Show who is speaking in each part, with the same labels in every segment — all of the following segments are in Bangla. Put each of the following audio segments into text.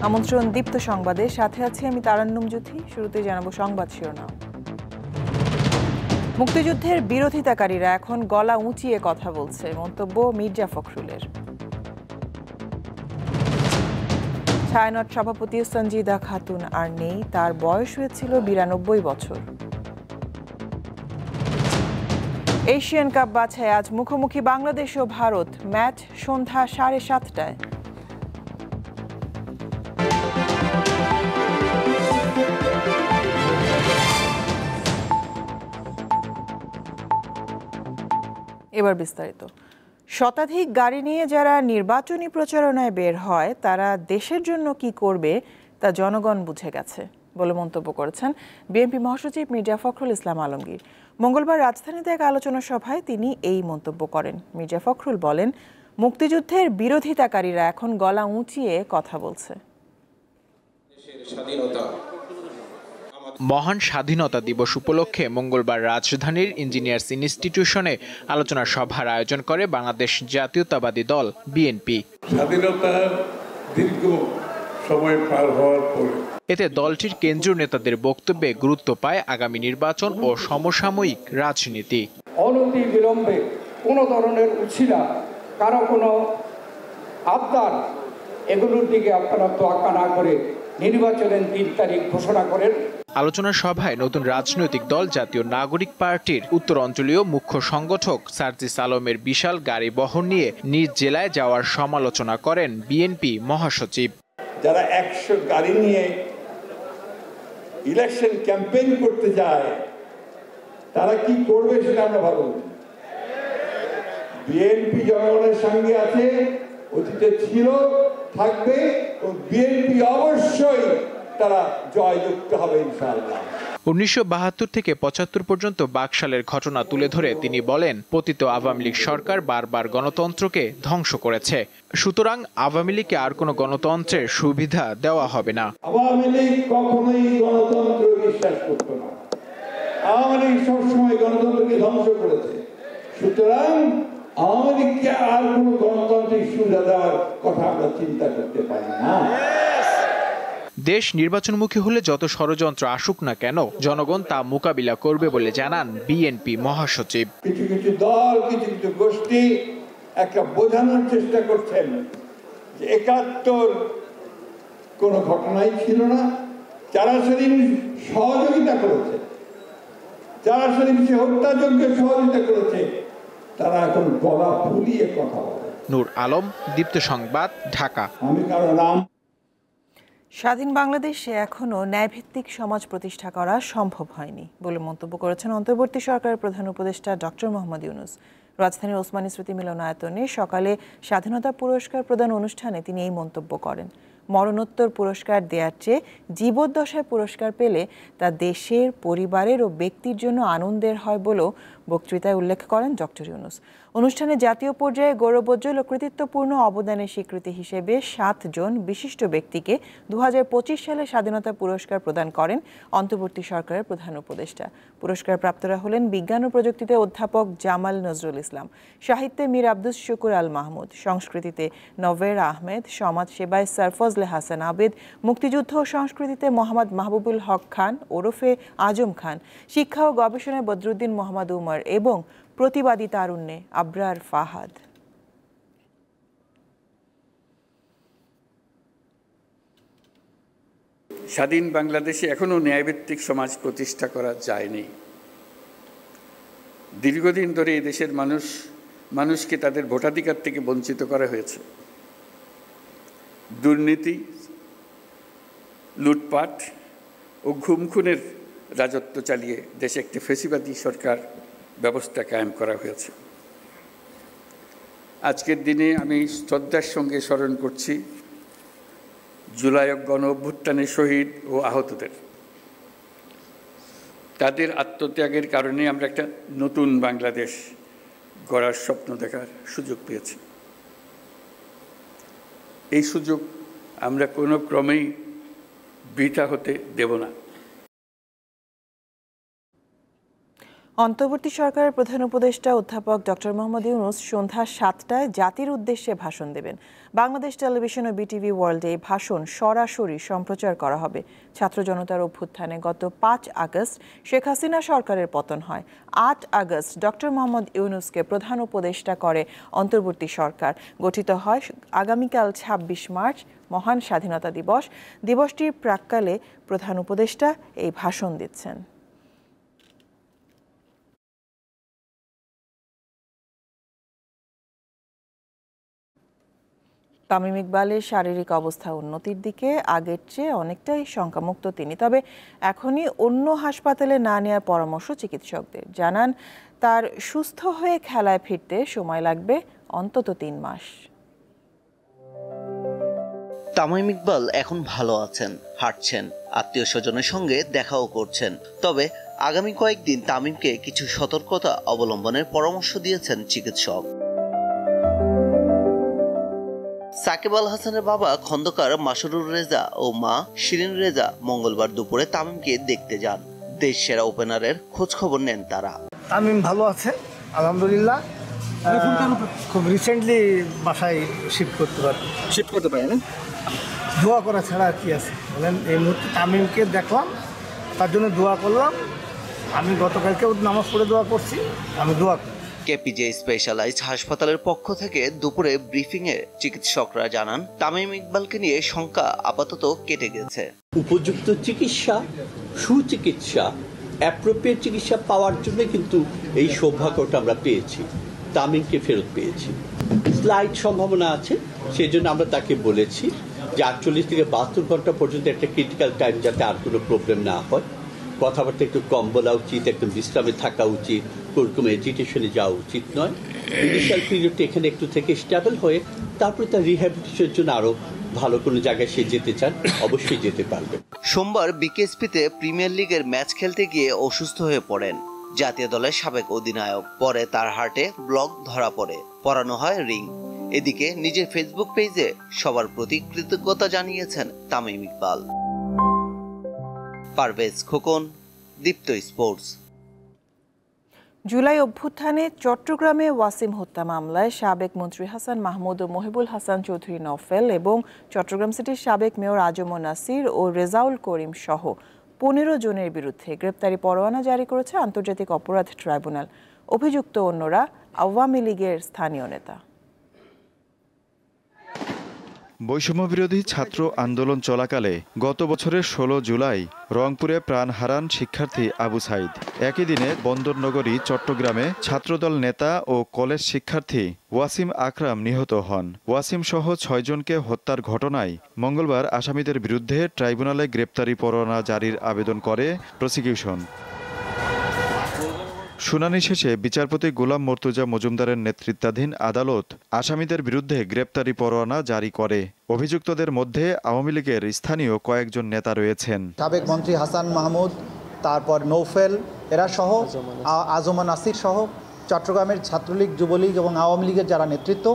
Speaker 1: আমন্ত্রণ দীপ্ত সংবাদে, সাথে আছি আমি তারান্নুম জ্যোতি। শুরুতে জানাবো সংবাদ শিরোনাম। মুক্তিযুদ্ধের বিরোধিতাকারীরা এখন গলা উঁচিয়ে কথা বলছে, মন্তব্য মির্জা ফখরুলের। ছায়ানট সভাপতি সঞ্জিদা খাতুন আর নেই, তার বয়স হয়েছিল 92 বছর। এশিয়ান কাপ বাছাই আজ মুখোমুখি বাংলাদেশ ও ভারত, ম্যাচ সন্ধ্যা 7:30টায়। এবার বিস্তারিত। শতাধিক গাড়ি নিয়ে যারা নির্বাচনী প্রচারণায় বের হয়, তারা দেশের জন্য কি করবে তা জনগণ বুঝে গেছে বলে মন্তব্য করেছেন বিএনপি মহাসচিব মির্জা ফখরুল ইসলাম আলমগীর। মঙ্গলবার রাজধানীতে এক আলোচনা সভায় তিনি এই মন্তব্য করেন। মির্জা ফখরুল বলেন, মুক্তিযুদ্ধের বিরোধিতাকারীরা এখন গলা উঁচিয়ে কথা বলছে।
Speaker 2: মহান স্বাধীনতা দিবস উপলক্ষে মঙ্গলবার রাজধানীর ইঞ্জিনিয়ার্স ইনস্টিটিউশনে আলোচনা সভার আয়োজন করে বাংলাদেশ জাতীয়তাবাদী দল বিএনপি।
Speaker 3: স্বাধীনতা দীর্ঘ সময় পার হওয়ার পরে
Speaker 2: এতে দলটির কেন্দ্রীয় নেতাদের বক্তব্যে গুরুত্ব পায় আগামী নির্বাচন ও সমসাময়িক রাজনীতি।
Speaker 4: অনতি বিলম্বে কোনো ধরনের উছিলা, কারো কোনো আবদার, এগুলোর দিকে আপনারা তোয়াক্কা না করে নির্বাচনের 3 তারিখ ঘোষণা করেন।
Speaker 2: আলোচনা সভায় নতুন রাজনৈতিক দল জাতীয় নাগরিক পার্টির উত্তর অঞ্চলীয় মুখ্য সংগঠক সার্জিস আলমের বিশাল গাড়ি বহর নিয়ে নিজ জেলায় যাওয়ার সমালোচনা করেন বিএনপি মহাসচিব।
Speaker 3: যারা 100 গাড়ি নিয়ে ইলেকশন ক্যাম্পেইন করতে যায়, তারা কি করবে সেটা আমরা ভাবব। বিএনপি জনগণের সঙ্গে আছে, অতীতে ছিল, থাকবে, ও বিএনপি অবশ্যই তারা জয়যুক্ত হবে ইনশাআল্লাহ।
Speaker 2: 1972 থেকে 75 পর্যন্ত বাকশালের ঘটনা তুলে ধরে তিনি বলেন, পতিত আওয়ামী লীগ সরকার বারবার গণতন্ত্রকে ধ্বংস করেছে, সুতরাং আওয়ামী লীগকে আর কোনো গণতন্ত্রের সুবিধা দেওয়া হবে না।
Speaker 3: আওয়ামী লীগ কখনোই গণতন্ত্র বিশ্বাস করত না। আওয়ামী লীগ সবসময় গণতন্ত্রকে ধ্বংস করেছে, সুতরাং আওয়ামী লীগকে আর কোনো গণতান্ত্রিক সুবিধা দেওয়ার কথা আমরা চিন্তা করতে পারি না।
Speaker 2: দেশ নির্বাচনমুখী হলে যত ষড়যন্ত্র আসুক না কেন, জনগণ তা মোকাবিলা করবে বলে জানান বিএনপি মহাসচিব।
Speaker 3: কিছু কিছু দল, কিছু কিছু গোষ্ঠী একটা বোঝানোর চেষ্টা করছেন যে 71 কোনো ঘটনাই ছিল না, যারা সেদিন সহযোগিতা করেছে, যারা সেদিন সে হত্যাযজ্ঞে সহযোগিতা করেছে, তারা এখন গলা ফুলিয়ে কথা বলে।
Speaker 2: নূর আলম, দীপ্ত সংবাদ, ঢাকা।
Speaker 3: আমি কারো নাম।
Speaker 1: স্বাধীন বাংলাদেশে এখনও ন্যায়ভিত্তিক সমাজ প্রতিষ্ঠা করা সম্ভব হয়নি বলে মন্তব্য করেছেন অন্তর্বর্তী সরকারের প্রধান উপদেষ্টা ডক্টর মোহাম্মদ ইউনূস। রাজধানীর ওসমানী স্মৃতি মিলনায়তনে সকালে স্বাধীনতা পুরস্কার প্রদান অনুষ্ঠানে তিনি এই মন্তব্য করেন। মরণোত্তর পুরস্কার দেওয়ার চেয়ে জীবদ্দশায় পুরস্কার পেলে তা দেশের, পরিবারের ও ব্যক্তির জন্য আনন্দের হয় বলেও বক্তৃতায় উল্লেখ করেন ডক্টর ইউনূস। অনুষ্ঠানে জাতীয় পর্যায়ে গৌরবোজ্জ্বল ও কৃতিত্বপূর্ণ অবদানের স্বীকৃতি হিসেবে 7 জন বিশিষ্ট ব্যক্তিকে 2025 সালে স্বাধীনতা পুরস্কার প্রদান করেন অন্তর্বর্তী সরকারের প্রধান উপদেষ্টা। পুরস্কার প্রাপ্তরা হলেন বিজ্ঞান ও প্রযুক্তিতে অধ্যাপক জামাল নজরুল ইসলাম, সাহিত্যে মীর আব্দুস শুকুর আল মাহমুদ, সংস্কৃতিতে নভের আহমেদ, সমাজসেবায় সরফজলে হাসান আবেদ, মুক্তিযুদ্ধ ও সংস্কৃতিতে মোহাম্মদ মাহবুবুল হক খান ওরফে আজম খান, শিক্ষা ও গবেষণায় বদরুদ্দিন মোহাম্মদ উমর এবং প্রতিবাদী তারুণ্যে আবরার ফাহাদ।
Speaker 5: স্বাধীন বাংলাদেশে এখনো ন্যায়ভিত্তিক সমাজ প্রতিষ্ঠা করা যায়নি। দীর্ঘদিন ধরে এই দেশের মানুষকে তাদের ভোটাধিকার থেকে বঞ্চিত করা হয়েছে। দুর্নীতি, লুটপাট ও ঘুমখুনের রাজত্ব চালিয়ে দেশে একটি ফ্যাসিবাদী সরকার ব্যবস্থা কায়েম করা হয়েছে। আজকের দিনে আমি শ্রদ্ধার সঙ্গে স্মরণ করছি জুলাই গণ অভ্যুত্থানের শহীদ ও আহতদের। তাদের আত্মত্যাগের কারণে আমরা একটা নতুন বাংলাদেশ গড়ার স্বপ্ন দেখার সুযোগ পেয়েছি। এই সুযোগ আমরা কোনো ক্রমেই বৃথা হতে দেব না।
Speaker 1: অন্তর্বর্তী সরকারের প্রধান উপদেষ্টা অধ্যাপক ডক্টর মোহাম্মদ ইউনূস সন্ধ্যা 7টায় জাতির উদ্দেশ্যে ভাষণ দেবেন। বাংলাদেশ টেলিভিশন ও বিটিভি ওয়ার্ল্ডে এই ভাষণ সরাসরি সম্প্রচার করা হবে। ছাত্র জনতার অভ্যুত্থানে গত 5 আগস্ট শেখ হাসিনা সরকারের পতন হয়। 8 আগস্ট ডক্টর মোহাম্মদ ইউনূসকে প্রধান উপদেষ্টা করে অন্তর্বর্তী সরকার। গঠিত হয় আগামীকাল 26 মার্চ মহান স্বাধীনতা দিবস। দিবসটির প্রাক্কালে প্রধান উপদেষ্টা এই ভাষণ দিচ্ছেন। তামিম ইকবালের শারীরিক অবস্থা উন্নতির দিকে, আগের চেয়ে অনেকটাই শঙ্কামুক্ত তিনি। তবে এখনই অন্য হাসপাতালে না নেওয়ার পরামর্শ চিকিৎসকদের। জানান, তার সুস্থ হয়ে খেলায় ফিরতে সময় লাগবে অন্তত 3 মাস।
Speaker 6: তামিম ইকবাল এখন ভালো আছেন, হাঁটছেন, আত্মীয় স্বজনের সঙ্গে দেখাও করছেন। তবে আগামী কয়েকদিন তামিমকে কিছু সতর্কতা অবলম্বনের পরামর্শ দিয়েছেন চিকিৎসক। সাকিব আল হাসানের বাবা খন্দকার মাসরুর রেজা ও মা শিরিন রেজা মঙ্গলবার দুপুরে তামিমকে দেখতে যান। দেশ সেরা ওপেনারের খোঁজ খবর নেন তারা।
Speaker 7: তামিম ভালো আছে আলহামদুলিল্লাহ। খুব রিসেন্টলি বাসায় শিফট করতে পারেন। দোয়া করা ছাড়া আর কি আছে বলেন। এই মুহূর্তে তামিমকে দেখলাম, তার জন্য দোয়া করলাম। আমি গতকালকেও নামাজ পড়ে দোয়া করছি, আমি দোয়া করি।
Speaker 6: কেপিজে স্পেশালাইজড হাসপাতালের পক্ষ থেকে দুপুরে ব্রিফিংয়ে চিকিৎসকরা জানান, তামিম ইকবালকে নিয়ে শঙ্কা আপাতত কেটে গেছে।
Speaker 8: উপযুক্ত চিকিৎসা, সুচিকিৎসা, অ্যাপ্রোপ্রিয়েট চিকিৎসা পাওয়ার জন্য কিন্তু এই সৌভাগ্যটা আমরা পেয়েছি। তামিমকে ফেরত পেয়েছি। স্লাইড সম্ভাবনা আছে, সেই জন্য আমরা তাকে বলেছি যে 48 থেকে 72 ঘন্টা পর্যন্ত একটা ক্রিটিক্যাল টাইম, যাতে আর কোনো প্রবলেম না হয়। কথাবার্তা একটু কম বলা উচিত, একদম বিশ্রামে থাকা উচিত, কোনোরকম এজিটেশনে যাওয়া উচিত নয়। ইনিশিয়াল পিরিয়ডটা এখানে একটু থেকে স্টেবল হয়ে তারপরে তার রিহ্যাবিলিটেশনের জন্য আরো ভালো কোনো জায়গায় সে যেতে চান, অবশ্যই যেতে পারবে।
Speaker 6: সোমবার বিকেএসপিতে প্রিমিয়ার লিগের ম্যাচ খেলতে গিয়ে অসুস্থ হয়ে পড়েন জাতীয় দলের সাবেক অধিনায়ক। পরে তার হার্টে ব্লক ধরা পড়ে, পরানো হয় রিং। এদিকে নিজের ফেসবুক পেজে সবার প্রতি কৃতজ্ঞতা জানিয়েছেন তামিম ইকবাল। পারভেজ খোকন, দীপ্ত স্পোর্টস।
Speaker 1: জুলাই অভ্যুত্থানে চট্টগ্রামে ওয়াসিম হত্যা মামলায় সাবেক মন্ত্রী হাসান মাহমুদ ও মহিবুল হাসান চৌধুরী নওফেল এবং চট্টগ্রাম সিটির সাবেক মেয়র আজম নাসির ও রেজাউল করিম সহ 15 জনের বিরুদ্ধে গ্রেপ্তারি পরোয়ানা জারি করেছে আন্তর্জাতিক অপরাধ ট্রাইব্যুনাল। অভিযুক্ত অন্যরা আওয়ামী লীগের স্থানীয় নেতা।
Speaker 9: বৈষম্যবিরোধী ছাত্র আন্দোলন চলাকালে গত বছরের 16 জুলাই রংপুরে প্রাণ হারান শিক্ষার্থী আবু সাইদ। একই দিনে বন্দরনগরী চট্টগ্রামে ছাত্রদল নেতা ও কলেজ শিক্ষার্থী ওয়াসিম আকরাম নিহত হন। ওয়াসিম সহ 6 জনকে হত্যার ঘটনায় মঙ্গলবার আসামিদের বিরুদ্ধে ট্রাইব্যুনালে গ্রেপ্তারি পরোয়ানা জারির আবেদন করে প্রসিকিউশন। শুনানি শেষে বিচারপতি গোলাম মর্তুজা মজুমদারের নেতৃত্বাধীন আদালত আসামিদের বিরুদ্ধে গ্রেপ্তারি পরোয়ানা জারি করে। অভিযুক্তদের মধ্যে আওয়ামী লীগের স্থানীয় কয়েকজন নেতা রয়েছেন।
Speaker 10: সাবেক মন্ত্রী হাসান মাহমুদ, তারপর নৌফেল, এরা সহ আজম নাসির সহ চট্টগ্রামের ছাত্রলীগ, যুবলীগ এবং আওয়ামী লীগের যারা নেতৃত্ব,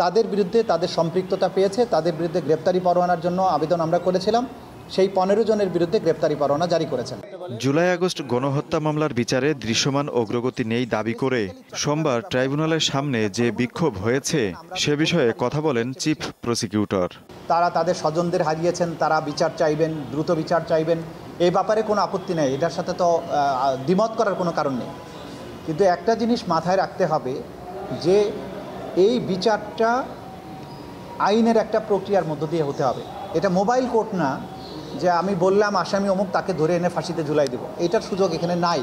Speaker 10: তাদের বিরুদ্ধে তাদের সম্পৃক্ততা পেয়েছে, তাদের বিরুদ্ধে গ্রেপ্তারি পরোয়ানার জন্য আবেদন আমরা করেছিলাম। সেই 15 জনের বিরুদ্ধে গ্রেপ্তারি পরোয়ানা জারি করেছেন।
Speaker 9: জুলাই আগস্ট গণহত্যা মামলার বিচারে দৃশ্যমান অগ্রগতি নেই দাবি করে সোমবার ট্রাইব্যুনালের সামনে যে বিক্ষোভ হয়েছে সে বিষয়ে কথা বলেন চিফ প্রসিকিউটর।
Speaker 10: তারা তাদের স্বজনদের হারিয়েছেন, তারা বিচার চাইবেন, দ্রুত বিচার চাইবেন, এই ব্যাপারে কোনো আপত্তি নেই, এটার সাথে তো দ্বিমত করার কোনো কারণ নেই। কিন্তু একটা জিনিস মাথায় রাখতে হবে যে এই বিচারটা আইনের একটা প্রক্রিয়ার মধ্য দিয়ে হতে হবে। এটা মোবাইল কোর্ট না যে আমি বললাম আসামি অমুক, তাকে ধরে এনে ফাঁসিতে ঝুলাই দেব, এটার সুযোগ এখানে নাই।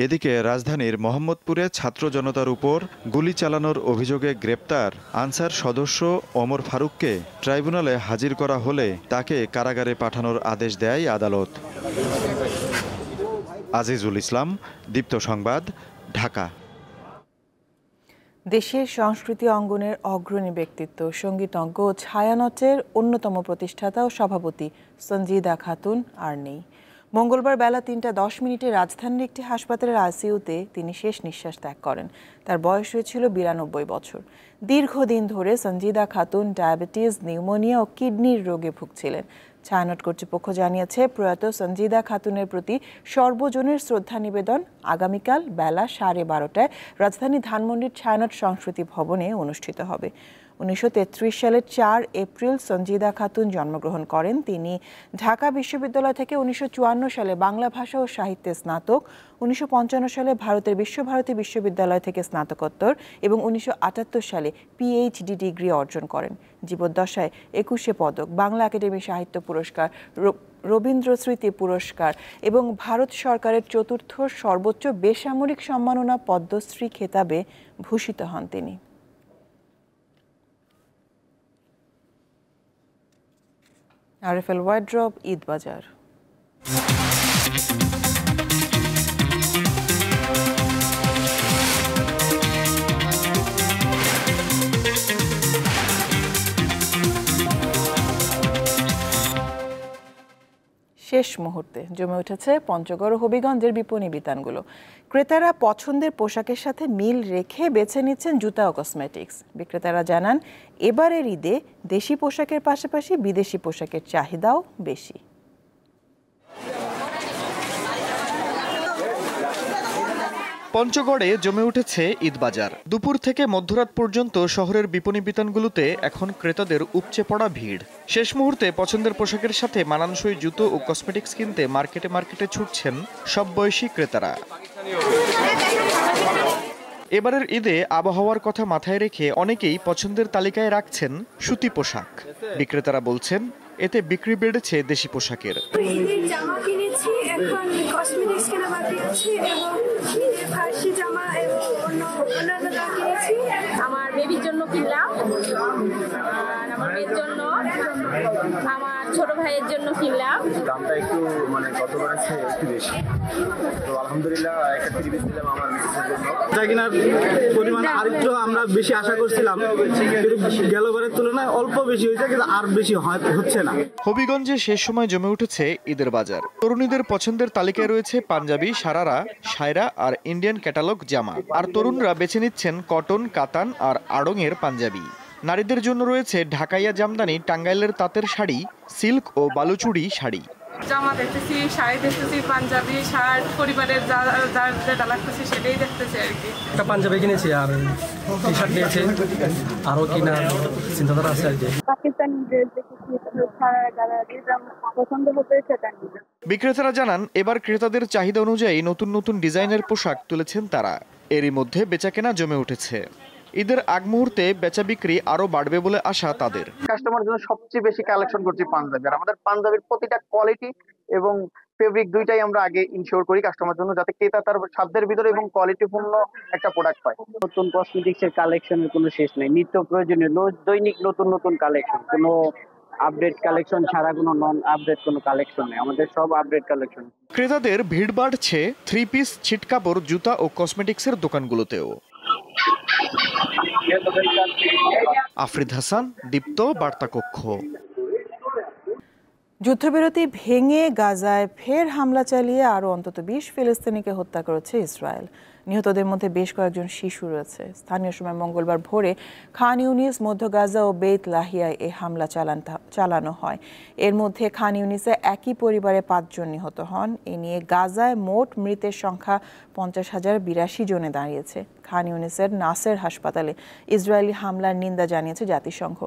Speaker 9: এদিকে রাজধানীর মোহাম্মদপুরে ছাত্র জনতার উপর গুলি চালানোর অভিযোগে গ্রেপ্তার আনসার সদস্য ওমর ফারুককে ট্রাইব্যুনালে হাজির করা হলে তাকে কারাগারে পাঠানোর আদেশ দেয় আদালত। আজিজুল ইসলাম, দীপ্ত সংবাদ, ঢাকা।
Speaker 1: দেশের সংস্কৃতি অঙ্গনের অগ্রণী ব্যক্তিত্ব, সঙ্গীতজ্ঞ ও ছায়ানটের অন্যতম প্রতিষ্ঠাতা ও সভাপতি সঞ্জিদা খাতুন আর নেই। মঙ্গলবার বেলা 3:10 রাজধানীর একটি হাসপাতালের আইসিইউতে তিনি শেষ নিঃশ্বাস ত্যাগ করেন। তার বয়স হয়েছিল 92 বছর। দীর্ঘদিন ধরে সঞ্জিদা খাতুন ডায়াবেটিস, নিউমোনিয়া ও কিডনির রোগে ভুগছিলেন। ছায়ানট কর্তৃপক্ষ জানিয়েছে, প্রয়াত সঞ্জিদা খাতুনের প্রতি সর্বজনের শ্রদ্ধা নিবেদন আগামীকাল বেলা 12:30টায় রাজধানী ধানমন্ডির ছায়ানট সংস্কৃতি ভবনে অনুষ্ঠিত হবে। 1933 সালের 4 এপ্রিল সঞ্জিদা খাতুন জন্মগ্রহণ করেন। তিনি ঢাকা বিশ্ববিদ্যালয় থেকে 1954 সালে বাংলা ভাষা ও সাহিত্যে স্নাতক, 1955 সালে ভারতের বিশ্বভারতী বিশ্ববিদ্যালয় থেকে স্নাতকোত্তর এবং 1978 সালে পিএইচডি ডিগ্রি অর্জন করেন। জীবদ্দশায় 21 পদক, বাংলা একাডেমি সাহিত্য পুরস্কার, রবীন্দ্র স্মৃতি পুরস্কার এবং ভারত সরকারের 4র্থ সর্বোচ্চ বেসামরিক সম্মাননা পদ্মশ্রী খেতাবে ভূষিত হন তিনি। আরএফএল ওয়াইড্রপ, ঈদবাজার। শেষ মুহূর্তে জমে উঠেছে পঞ্চগড় ও হবিগঞ্জের বিপণী বিতানগুলো। ক্রেতারা পছন্দের পোশাকের সাথে মিল রেখে বেছে নিচ্ছেন জুতা ও কসমেটিক্স। বিক্রেতারা জানান, এবারের ঈদে দেশি পোশাকের পাশাপাশি বিদেশি পোশাকের চাহিদাও বেশি।
Speaker 11: পঞ্চগড়ে জমে উঠেছে ঈদবাজার। দুপুর থেকে মধ্যরাত পর্যন্ত শহরের বিপণী বিতানগুলোতে এখন ক্রেতাদের উপচে পড়া ভিড়। শেষ মুহূর্তে পছন্দের পোশাকের সাথে মানানসই জুতো ও কসমেটিক্স কিনতে মার্কেটে মার্কেটে ছুটছেন সব বয়সী ক্রেতারা। এবারের ঈদে আবহাওয়ার কথা মাথায় রেখে অনেকেই পছন্দের তালিকায় রাখছেন সুতি পোশাক। বিক্রেতারা বলছেন, এতে বিক্রি বেড়েছে দেশি পোশাকের।
Speaker 12: জামা কিনেছি, এখন কসমেটিক্স কেনা বাকি আছে এবং ফার্সি জামা এবং অন্যান্য জামা কিনেছি। আমার বেবির জন্য কিনলাম, আর আমার মেয়ের জন্য, আমার ছোট ভাইয়ের জন্য কিনলাম।
Speaker 13: দামটা একটু গতবারের চেয়ে একটু বেশি, তো আলহামদুলিল্লাহ একটা 30 দিলাম আমার মেয়ের জন্য।
Speaker 7: যা কিনা পরিমাণ আরেকটু আমরা বেশি আশা করছিলাম, কিন্তু গেলবারের তুলনায় অল্প বেশি হয়েছে, কিন্তু আর বেশি হচ্ছে না।
Speaker 11: হবিগঞ্জে শেষ সময় জমে উঠেছে ঈদের বাজার। তরুণীদের পছন্দের তালিকায় রয়েছে পাঞ্জাবি, সারারা, সায়রা আর ইন্ডিয়ান ক্যাটালগ জামা। আর তরুণরা বেছে নিচ্ছেন কটন, কাতান আর আড়ং-এর পাঞ্জাবি। নারীদের জন্য রয়েছে ঢাকাইয়া জামদানি, টাঙ্গাইলের তাঁতের শাড়ি, সিল্ক ও বালুচুড়ি শাড়ি।
Speaker 14: জামা দেখতেছি, শাড়ি দেখতেছি, পাঞ্জাবি, শার্ট, পরিবারের যার যেটা লাগতেছে সেটাই দেখতেছি আর কি।
Speaker 15: একটা পাঞ্জাবি কিনেছি আর টি শার্ট নিয়েছি, আরও কিনা চিন্তাধারা আছে আর কি।
Speaker 12: পাকিস্তানি ড্রেস দেখেছি, পছন্দ হতে সেটা নিয়ে।
Speaker 11: বিক্রেতারা জানান, এবার ক্রেতাদের চাহিদা অনুযায়ী নতুন নতুন ডিজাইনের পোশাক তুলেছেন তারা। এরই মধ্যে বেচাকেনা জমে উঠেছে। ঈদের আগ মুহূর্তে বেচা বিক্রি আরো বাড়বে বলে আশা তাদের।
Speaker 16: কাস্টমার জন্য সবচেয়ে বেশি কালেকশন করছি পাঞ্জাবি, আর আমাদের পাঞ্জাবির প্রতিটা কোয়ালিটি এবং ফেব্রিক দুইটাই আমরা আগে ইনশিওর করি কাস্টমার জন্য, যাতে ক্রেতা তার সাধ্যের ভিতরে এবং কোয়ালিটিপূর্ণ একটা প্রোডাক্ট পায়।
Speaker 17: নতুন কসমেটিক্স এর কালেকশনের কোনো শেষ নেই, নিত্য প্রয়োজনীয় দৈনিক নতুন নতুন কালেকশন, কোনো আপডেট কালেকশন ছাড়া কোনো নন আপডেট কোনো কালেকশন নেই, আমাদের সব আপডেট কালেকশন।
Speaker 11: ক্রেতাদের ভিড় বাড়ছে 3 পিস, ছিটকাপড়, জুতা ও কসমেটিক্সের দোকানগুলোতেও। আফরিদ হাসান, দীপ্ত, বার্তা কক্ষ।
Speaker 1: যুদ্ধবিরতি ভেঙে গাজায় ফের হামলা চালিয়ে আরও অন্তত 20 ফিলিস্তিনিকে হত্যা করেছে ইসরায়েল। নিহতদের মধ্যে বেশ কয়েকজন শিশু রয়েছে। স্থানীয় সময় মঙ্গলবার ভোরে খান ইউনিস, মধ্য গাজা ও বেত লাহিয়ায় এই হামলা চালানো হয়। এর মধ্যে খান ইউনিসে একই পরিবারে 5 জন নিহত হন। এ নিয়ে গাজায় মোট মৃতের সংখ্যা 50,082 জনে দাঁড়িয়েছে। খান ইউনিসের নাসের হাসপাতালে ইসরায়েলি হামলার নিন্দা জানিয়েছে জাতিসংঘ।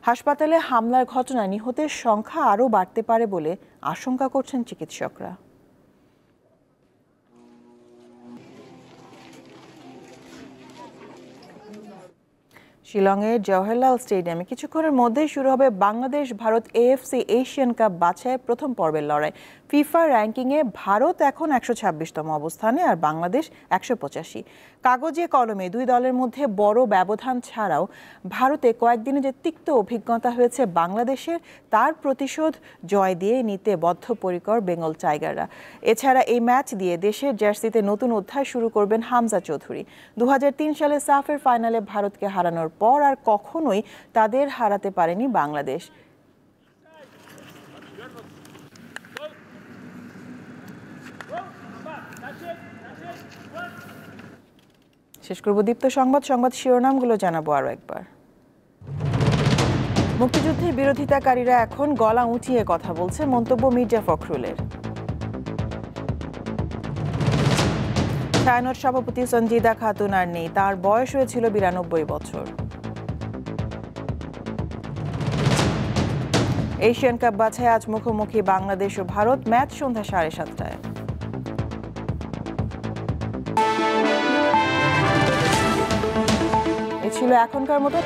Speaker 1: হাসপাতালে হামলার ঘটনায় নিহতের সংখ্যা আরও বাড়তে পারে বলে আশঙ্কা করছেন চিকিৎসকরা। শিলংয়ের জওহরলাল স্টেডিয়ামে কিছুক্ষণের মধ্যেই শুরু হবে Bangladesh Bharat AFC Asian cup বাছাইয়ের প্রথম পর্বের লড়াই। ফিফা র্যাঙ্কিংয়ে ভারত এখন 126তম অবস্থানে আর বাংলাদেশ 185। কাগজে কলমে দুই দলের মধ্যে বড় ব্যবধান ছাড়াও ভারতে কয়েকদিনে যে তিক্ত অভিজ্ঞতা হয়েছে বাংলাদেশের, তার প্রতিশোধ জয় দিয়ে নিতে বদ্ধপরিকর বেঙ্গল টাইগাররা। এছাড়া এই ম্যাচ দিয়ে দেশের জার্সিতে নতুন অধ্যায় শুরু করবেন হামজা চৌধুরী। 2003 সালে সাফের ফাইনালে ভারতকে হারানোর পর আর কখনোই তাদের হারাতে পারেনি বাংলাদেশ। শেষ করব দীপ্ত সংবাদ শিরোনামগুলো জানাবো আরো একবার। মুক্তিযুদ্ধের বিরোধিতাকারীরা এখন গলা উঁচিয়ে কথা বলছে, মন্তব্য মির্জা ফখরুলের। ছায়ানট সভাপতি সঞ্জিদা খাতুন আর নেই, তার বয়স হয়েছিল 92 বছর। এশিয়ান কাপ বাছাই আজ মুখোমুখি বাংলাদেশ ও ভারত, ম্যাচ সন্ধ্যা 7:30টায়। এ ছিল এখনকার মতো।